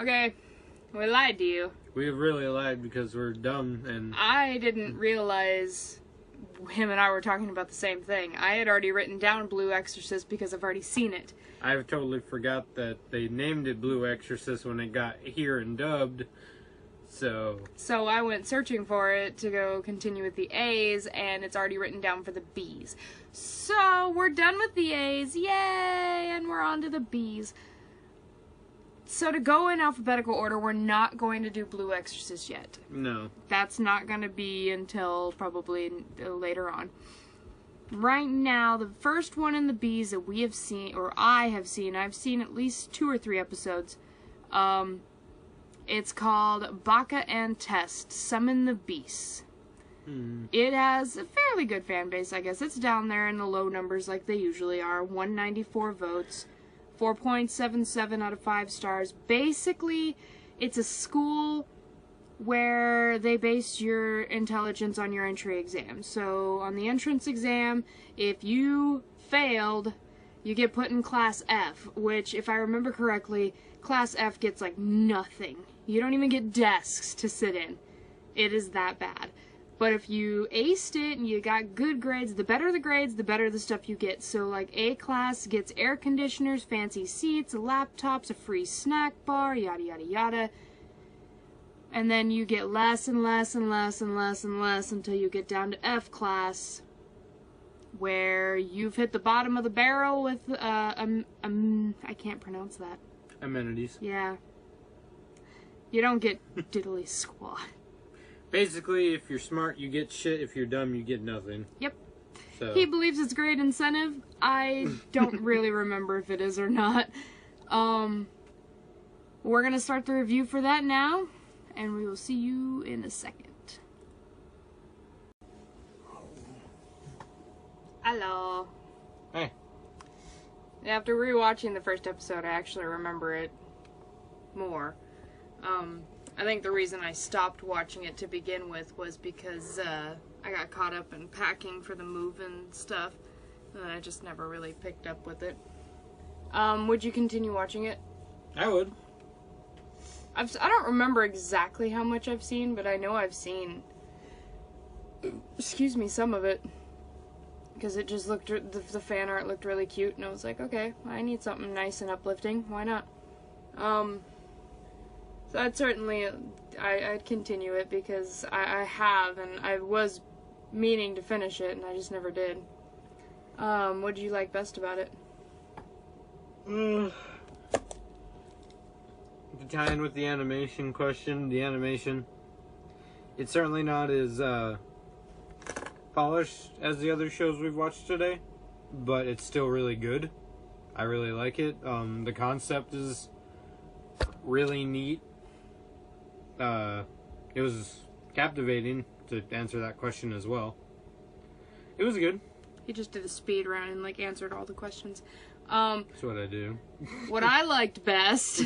Okay, we lied to you. We really lied because we're dumb and... I didn't realize him and I were talking about the same thing. I had already written down Blue Exorcist because I've already seen it. I totally forgot that they named it Blue Exorcist when it got here and dubbed. So I went searching for it to go continue with the A's, and it's already written down for the B's. So we're done with the A's, yay! And we're on to the B's. So to go in alphabetical order, we're not going to do Blue Exorcist yet. No. That's not going to be until probably later on. Right now, the first one in the B's that we have seen, or I've seen at least 2 or 3 episodes. It's called Baka and Cutest, Summon the Beasts. It has a fairly good fan base, I guess. It's down there in the low numbers like they usually are. 194 votes. 4.77 out of 5 stars. Basically, it's a school where they base your intelligence on your entry exam. So, on the entrance exam, if you failed, you get put in Class F, which, if I remember correctly, Class F gets, like, nothing. You don't even get desks to sit in. It is that bad. But if you aced it and you got good grades, the better the grades, the better the stuff you get. So, like, A class gets air conditioners, fancy seats, laptops, a free snack bar, yada, yada, yada. And then you get less and less and less and less and less until you get down to F class, where you've hit the bottom of the barrel with, I can't pronounce that. Amenities. Yeah. You don't get diddly squat. Basically, if you're smart, you get shit. If you're dumb, you get nothing. Yep. So. He believes it's great incentive. I don't really remember if it is or not. We're going to start the review for that now, and we will see you in a second. Hello. Hey. After rewatching the first episode, I actually remember it more. I think the reason I stopped watching it to begin with was because I got caught up in packing for the move and stuff, and I just never really picked up with it. Would you continue watching it? I would. I don't remember exactly how much I've seen, but I know I've seen, excuse me, some of it. Because it just looked, the fan art looked really cute, and I was like, okay, I need something nice and uplifting, why not? So I'd certainly, I'd continue it, because I have, and I was meaning to finish it, and I just never did. What did you like best about it? To tie in with the animation question, the animation, it's certainly not as, polished as the other shows we've watched today, but it's still really good. I really like it. The concept is really neat. It was captivating, to answer that question as well. It was good. He just did a speed run and, like, answered all the questions. That's what I do. What I liked best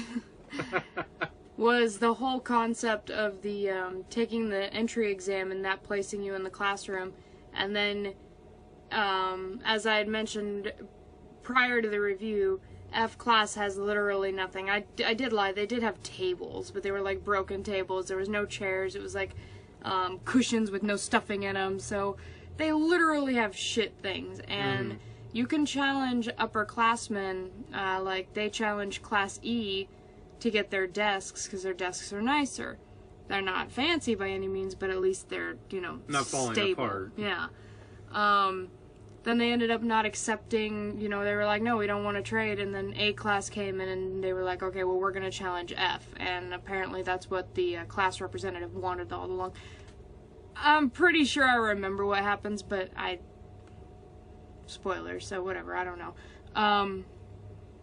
was the whole concept of the, taking the entry exam and that placing you in the classroom. And then, as I had mentioned prior to the review, F class has literally nothing. I did lie, they did have tables, but they were like broken tables. There was no chairs. It was like cushions with no stuffing in them. So they literally have shit things. And you can challenge upperclassmen, like they challenge Class E to get their desks, because their desks are nicer. They're not fancy by any means, but at least they're, you know, not falling stable. apart. Yeah. Then they ended up not accepting, you know, they were like, no, we don't want to trade, and then A class came in and they were like, okay, well, we're going to challenge F, and apparently that's what the class representative wanted all along. I'm pretty sure I remember what happens, but spoilers, so whatever, I don't know.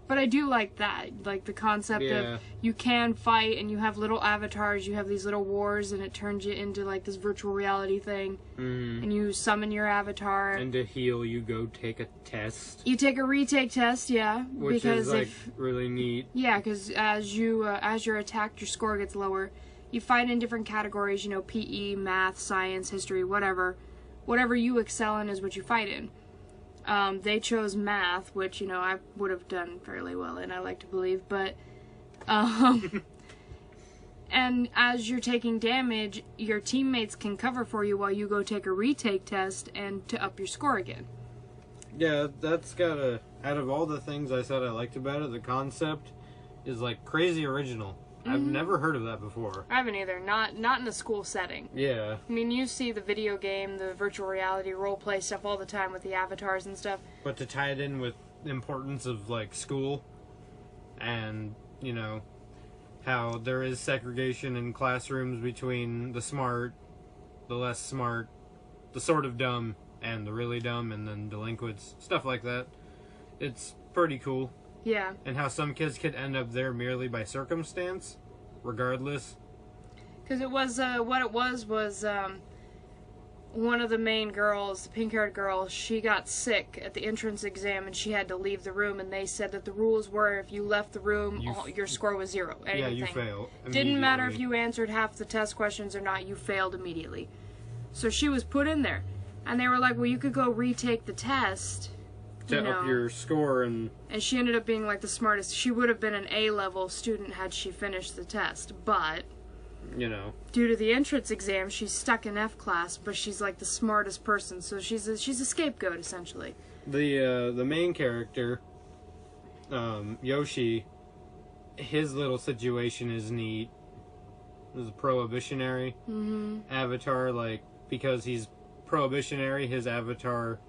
But I do like that, like the concept of you can fight and you have little avatars, you have these little wars, and it turns you into like this virtual reality thing, and you summon your avatar. And to heal, you go take a test. You take a retake test, yeah, which because is like really neat. Yeah, because as you're attacked, your score gets lower. You fight in different categories, you know, PE, math, science, history, whatever. Whatever you excel in is what you fight in. They chose math, which, you know, I would have done fairly well in, I like to believe, but, And as you're taking damage, your teammates can cover for you while you go take a retake test and to up your score again. Yeah, that's gotta... Out of all the things I said I liked about it, the concept is, like, crazy original. I've never heard of that before. I haven't either. Not in a school setting. Yeah. I mean, you see the video game, the virtual reality roleplay stuff all the time with the avatars and stuff. But to tie it in with the importance of, like, school and, you know, how there is segregation in classrooms between the smart, the less smart, the sort of dumb, and the really dumb, and then delinquents, stuff like that. It's pretty cool. Yeah. And how some kids could end up there merely by circumstance, regardless. Because it was, what it was, one of the main girls, the pink-haired girl, she got sick at the entrance exam and she had to leave the room, and they said that the rules were if you left the room, your score was 0. Anything. Yeah, you fail. Didn't matter if you answered half the test questions or not, you failed immediately. So she was put in there. And they were like, well, you could go retake the test. To up your score and she ended up being like the smartest. She would have been an A-level student had she finished the test, but you know, due to the entrance exam, she's stuck in F class, but she's like the smartest person, so she's a scapegoat essentially. The main character, Yoshi, his little situation is neat. He's a prohibitionary avatar, like because he's prohibitionary, his avatar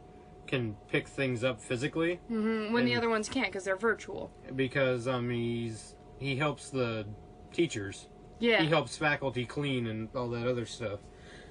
can pick things up physically when the other ones can't because they're virtual. Because he helps the teachers. Yeah, he helps faculty clean and all that other stuff.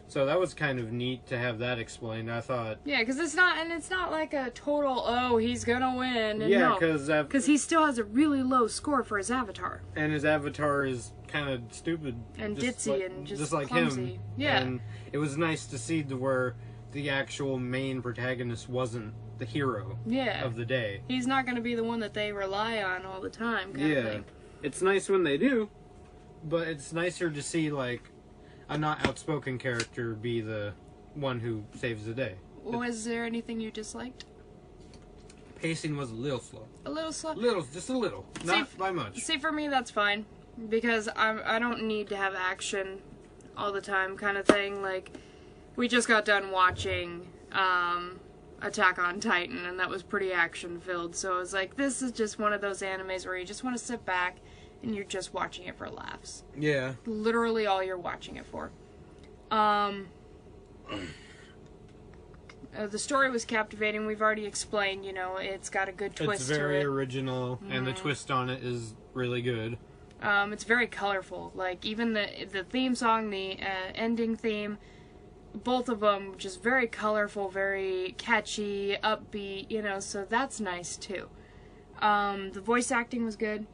So that was kind of neat to have that explained. I thought. Yeah, because it's not like a total he's gonna win. And yeah, because he still has a really low score for his avatar. And his avatar is kind of stupid and ditzy and just like clumsy. Him. Yeah, and it was nice to see where the actual main protagonist wasn't the hero of the day. He's not going to be the one that they rely on all the time, kind of thing. It's nice when they do, but it's nicer to see, like, a not outspoken character be the one who saves the day. Was there anything you disliked? Pacing was a little slow. A little slow? Just a little. Not by much. See, for me, that's fine. Because I don't need to have action all the time kind of thing. Like, we just got done watching Attack on Titan, and that was pretty action-filled. So I was like, this is just one of those animes where you just want to sit back and you're just watching it for laughs. Yeah. Literally all you're watching it for. The story was captivating. We've already explained, you know, it's got a good twist to it. It's very original, and the twist on it is really good. It's very colorful. Like, even the theme song, the ending theme, both of them just very colorful, very catchy, upbeat, you know, so that's nice too. The voice acting was good.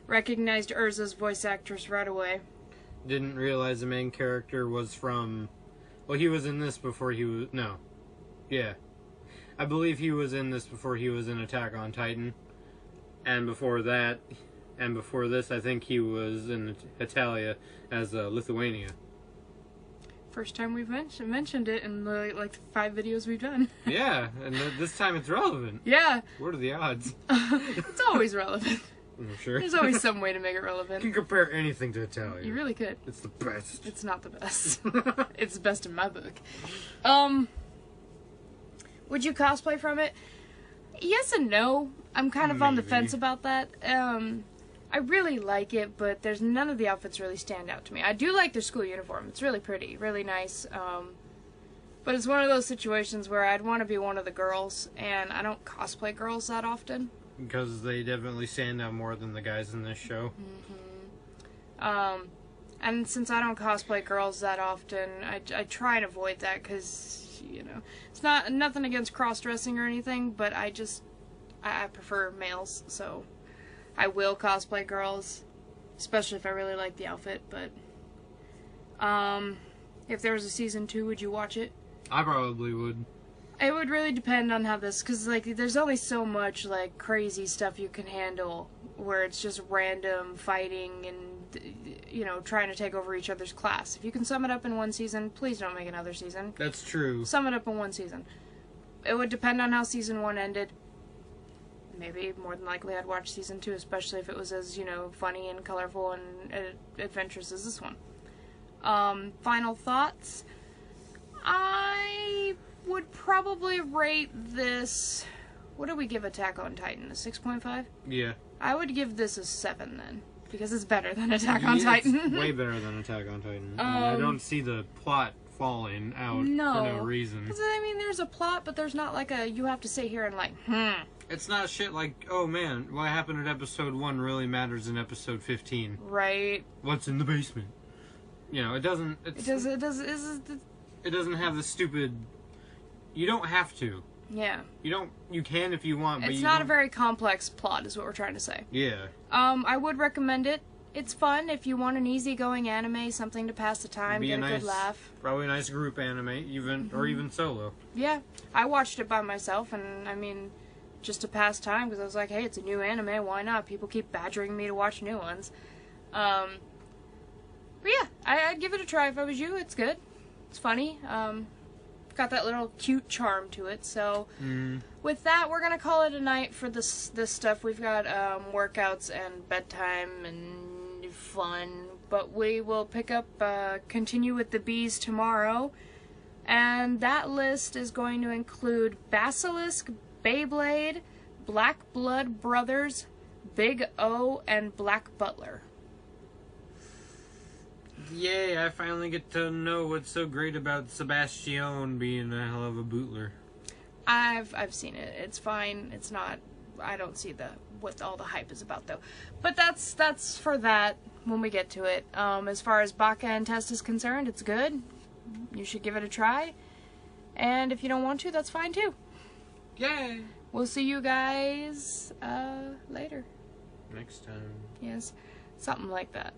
Recognized Urza's voice actress right away. Didn't realize the main character was from... Well, he was in this before he was... No. Yeah. I believe he was in this before he was in Attack on Titan. And before that, and before this, I think he was in Italia as Lithuania. First time we've mentioned it in the, like 5 videos we've done. Yeah, and this time it's relevant. Yeah. What are the odds? It's always relevant. I'm sure. There's always some way to make it relevant. You can compare anything to Italia. You really could. It's the best. It's not the best. It's the best in my book. Would you cosplay from it? Yes and no. I'm kind of on the fence about that. I really like it, but there's none of the outfits really stand out to me. I do like their school uniform. It's really pretty, really nice. But it's one of those situations where I'd want to be one of the girls, and I don't cosplay girls that often. Because they definitely stand out more than the guys in this show. And since I don't cosplay girls that often, I try and avoid that because, you know, it's nothing against cross-dressing or anything, but I prefer males, so I will cosplay girls, especially if I really like the outfit, but if there was a season 2, would you watch it? I probably would. It would really depend on how this, because, like, there's only so much, like, crazy stuff you can handle where it's just random fighting and, you know, trying to take over each other's class. If you can sum it up in one season, please don't make another season. That's true. Sum it up in one season. It would depend on how season 1 ended. maybe more than likely I'd watch season 2, especially if it was as, funny and colorful and adventurous as this one. Final thoughts. I would probably rate this... What do we give Attack on Titan? A 6.5? Yeah. I would give this a 7 then. Because it's better than Attack on Titan. It's way better than Attack on Titan. I don't see the plot falling out for no reason. Because, there's a plot, but there's not like you have to sit here and It's not shit like, oh man, what happened at episode 1 really matters in episode 15. Right. What's in the basement? It doesn't... It doesn't have the stupid... You don't have to. Yeah. You can if you want, but it's not a very complex plot, is what we're trying to say. Yeah. I would recommend it. It's fun if you want an easygoing anime, something to pass the time, get a good laugh. Probably a nice group anime, or even solo. Yeah. I watched it by myself, and just to pass time, because I was like, hey, it's a new anime, why not? People keep badgering me to watch new ones. But yeah, I'd give it a try if I was you. It's good. It's funny. Got that little cute charm to it. So with that, we're gonna call it a night for this stuff. We've got workouts and bedtime and fun, but we will pick up continue with the bees tomorrow, and that list is going to include Basilisk, Beyblade, Black Blood Brothers, Big O, and Black Butler. Yay, I finally get to know what's so great about Sebastian being a hell of a bootler. I've seen it. It's fine. It's not... I don't see what all the hype is about, though. But that's for that when we get to it. As far as Baka and Cutest is concerned, it's good. You should give it a try. And if you don't want to, that's fine, too. Yay! We'll see you guys later. Next time. Yes. Something like that.